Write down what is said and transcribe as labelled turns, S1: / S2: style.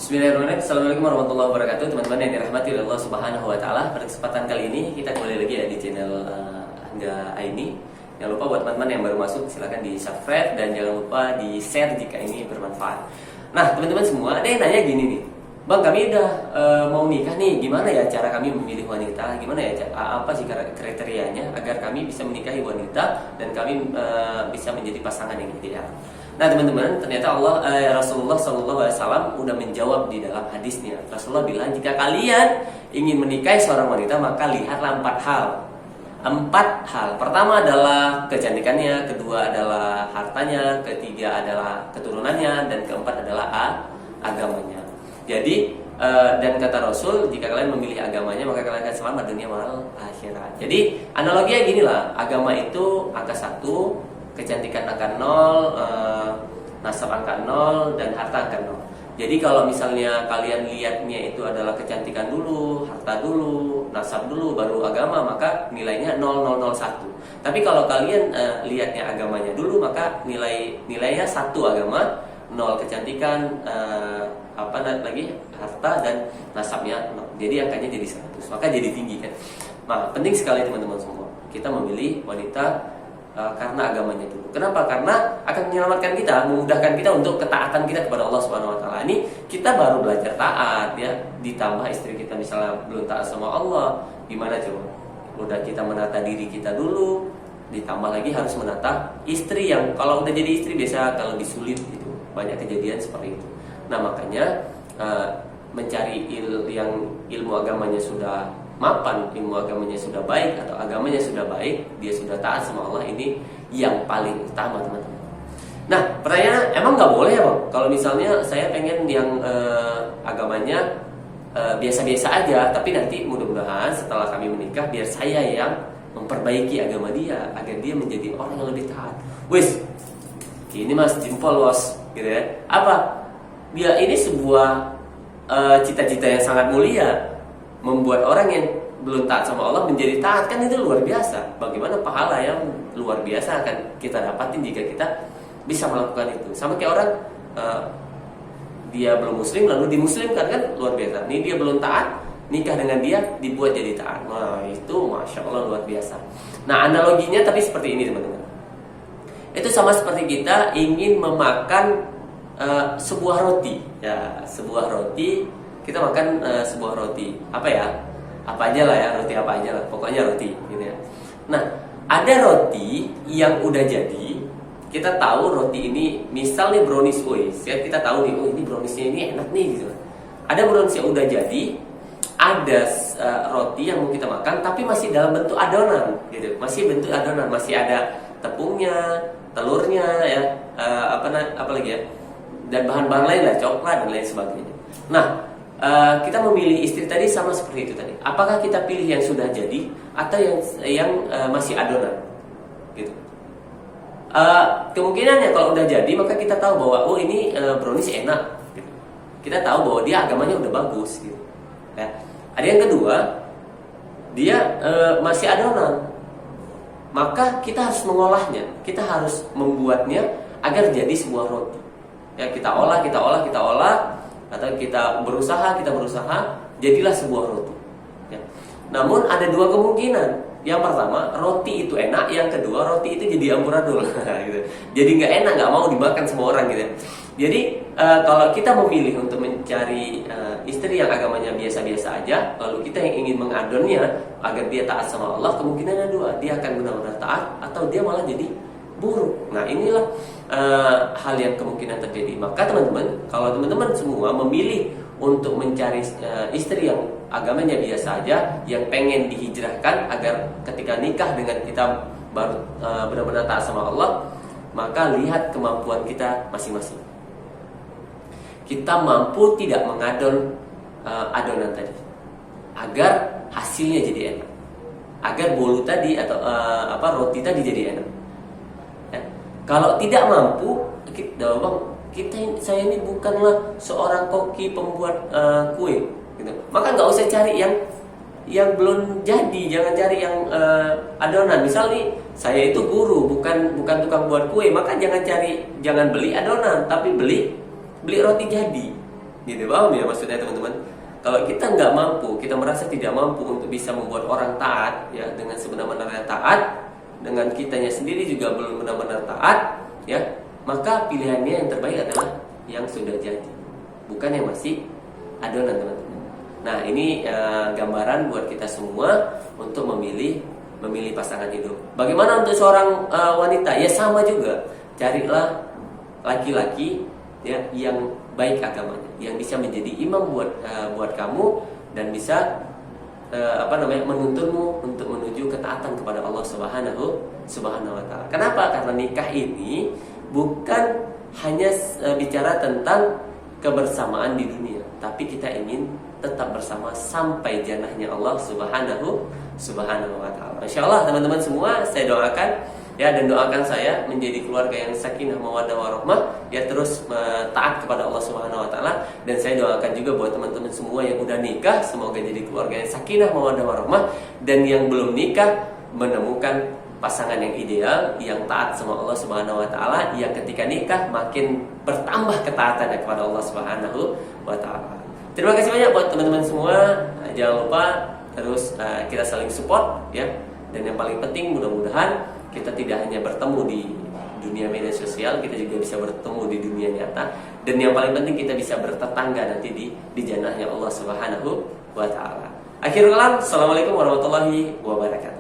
S1: Bismillahirrahmanirrahim. Assalamualaikum warahmatullahi wabarakatuh, teman-teman yang dirahmati oleh Allah Subhanahu wa taala. Pada kesempatan kali ini kita kembali lagi ya di channel Angga Aini. Jangan lupa buat teman-teman yang baru masuk silakan di-subscribe dan jangan lupa di-share jika ini bermanfaat. Nah, teman-teman semua, ada yang nanya gini nih. Bang, kami udah mau nikah nih, gimana ya cara kami memilih wanita? Gimana ya apa sih kriterianya agar kami bisa menikahi wanita dan kami bisa menjadi pasangan yang ideal? Nah, teman-teman, ternyata Rasulullah SAW udah menjawab di dalam hadisnya. Rasulullah bilang, jika kalian ingin menikahi seorang wanita, maka lihatlah 4 hal. 4 hal. Pertama adalah kecantikannya, kedua adalah hartanya, ketiga adalah keturunannya, dan keempat adalah agamanya. Jadi, dan kata Rasul, jika kalian memilih agamanya, maka kalian akan selamat dunia wal akhirat. Jadi, analoginya ginilah, agama itu angka 1, kecantikan angka 0, nasab angka 0, dan harta angka 0. Jadi kalau misalnya kalian lihatnya itu adalah kecantikan dulu, harta dulu, nasab dulu, baru agama, maka nilainya 0001. Tapi kalau kalian lihatnya agamanya dulu, maka nilainya 1 agama, 0 kecantikan, harta, dan nasabnya 0. Jadi angkanya jadi 100, maka jadi tinggi kan. Nah, penting sekali teman-teman semua, kita memilih wanita karena agamanya dulu. Kenapa? Karena akan menyelamatkan kita, memudahkan kita untuk ketaatan kita kepada Allah Subhanahu wa taala. Ini kita baru belajar taat ya, ditambah istri kita misalnya belum taat sama Allah, gimana coba? Udah kita menata diri kita dulu, ditambah lagi harus menata istri yang kalau udah jadi istri biasa kalau disulit gitu. Banyak kejadian seperti itu. Nah, makanya mencari yang ilmu agamanya sudah mapan, ilmu agamanya sudah baik atau agamanya sudah baik, dia sudah taat sama Allah, ini yang paling utama teman-teman. Nah, pertanyaan, emang nggak boleh ya Bang? Kalau misalnya saya pengen yang agamanya biasa-biasa aja, tapi nanti mudah-mudahan setelah kami menikah biar saya yang memperbaiki agama dia agar dia menjadi orang yang lebih taat. Wis, ini mas jempol bos, gitu ya. Apa? Dia ini sebuah cita-cita yang sangat mulia. Membuat orang yang belum taat sama Allah menjadi taat, kan itu luar biasa. Bagaimana pahala yang luar biasa akan kita dapatin jika kita bisa melakukan itu. Sama kayak orang dia belum muslim lalu dimuslimkan, kan luar biasa. Ini dia belum taat, nikah dengan dia dibuat jadi taat. Nah, itu masya Allah luar biasa. Nah, analoginya tapi seperti ini teman-teman. Itu sama seperti kita ingin memakan sebuah roti. Ya, sebuah roti. Kita makan sebuah roti, apa aja lah ya, roti apa aja lah, pokoknya roti gitu ya. Nah, ada roti yang udah jadi, kita tahu roti ini misalnya brownies, kita tahu nih, ini browniesnya ini enak nih gitu. Ada brownies yang udah jadi, ada roti yang mau kita makan tapi masih dalam bentuk adonan gitu, masih bentuk adonan, masih ada tepungnya, telurnya ya, apa lagi ya, dan bahan-bahan lain lah, coklat dan lain sebagainya. Nah, kita memilih istri tadi sama seperti itu tadi. Apakah kita pilih yang sudah jadi atau yang masih adonan? Gitu. Kemungkinannya kalau udah jadi maka kita tahu bahwa ini brownies enak. Gitu. Kita tahu bahwa dia agamanya udah bagus. Gitu. Ya. Ada yang kedua, dia masih adonan. Maka kita harus mengolahnya. Kita harus membuatnya agar jadi sebuah roti. Ya, kita olah. Atau kita berusaha, jadilah sebuah roti. Ya. Namun ada 2 kemungkinan. Yang pertama, roti itu enak. Yang kedua, roti itu jadi amburadul. Gitu. Jadi nggak enak, nggak mau dimakan semua orang gitu. Jadi kalau kita memilih untuk mencari istri yang agamanya biasa-biasa aja, lalu kita yang ingin mengadonnya agar dia taat sama Allah, kemungkinannya 2, dia akan benar-benar taat atau dia malah jadi buruk. Nah, inilah hal yang kemungkinan terjadi. Maka teman-teman, kalau teman-teman semua memilih untuk mencari istri yang agamanya biasa aja, yang pengen dihijrahkan agar ketika nikah dengan kita baru benar-benar taat sama Allah, maka lihat kemampuan kita masing-masing. Kita mampu tidak mengadon adonan tadi agar hasilnya jadi enak, agar bolu tadi atau roti tadi jadi enak. Kalau tidak mampu, saya ini bukanlah seorang koki pembuat kue, gitu. Maka nggak usah cari yang belum jadi, jangan cari yang adonan. Misalnya saya itu guru, bukan tukang buat kue, maka jangan beli adonan, tapi beli roti jadi. Gitu, paham ya maksudnya teman-teman? Kalau kita nggak mampu, kita merasa tidak mampu untuk bisa membuat orang taat, ya dengan sebenar-benarnya taat, dengan kitanya sendiri juga belum benar-benar taat, ya maka pilihannya yang terbaik adalah yang sudah jadi, bukan yang masih adonan teman-teman. Nah ini gambaran buat kita semua untuk memilih pasangan hidup. Bagaimana untuk seorang wanita? Ya sama juga, carilah laki-laki ya yang baik agamanya, yang bisa menjadi imam buat kamu dan bisa menuntunmu untuk menuju ketaatan kepada Allah Subhanahu wa taala. Kenapa? Karena nikah ini bukan hanya bicara tentang kebersamaan di dunia, tapi kita ingin tetap bersama sampai jannahnya Allah Subhanahu wa taala. Insyaallah teman-teman semua, saya doakan ya, dan doakan saya menjadi keluarga yang sakinah mawaddah warahmah, ya terus taat kepada Allah Subhanahu wa taala. Dan saya doakan juga buat teman-teman semua yang udah nikah, semoga jadi keluarga yang sakinah mawaddah warahmah, dan yang belum nikah menemukan pasangan yang ideal, yang taat sama Allah Subhanahu wa taala, yang ketika nikah makin bertambah ketaatannya kepada Allah Subhanahu wa taala. Terima kasih banyak buat teman-teman semua. Jangan lupa terus kita saling support ya. Dan yang paling penting mudah-mudahan kita tidak hanya bertemu di dunia media sosial, kita juga bisa bertemu di dunia nyata. Dan yang paling penting kita bisa bertetangga nanti di jannahnya Allah Subhanahu wa taala. Akhirul kalam, assalamualaikum warahmatullahi wabarakatuh.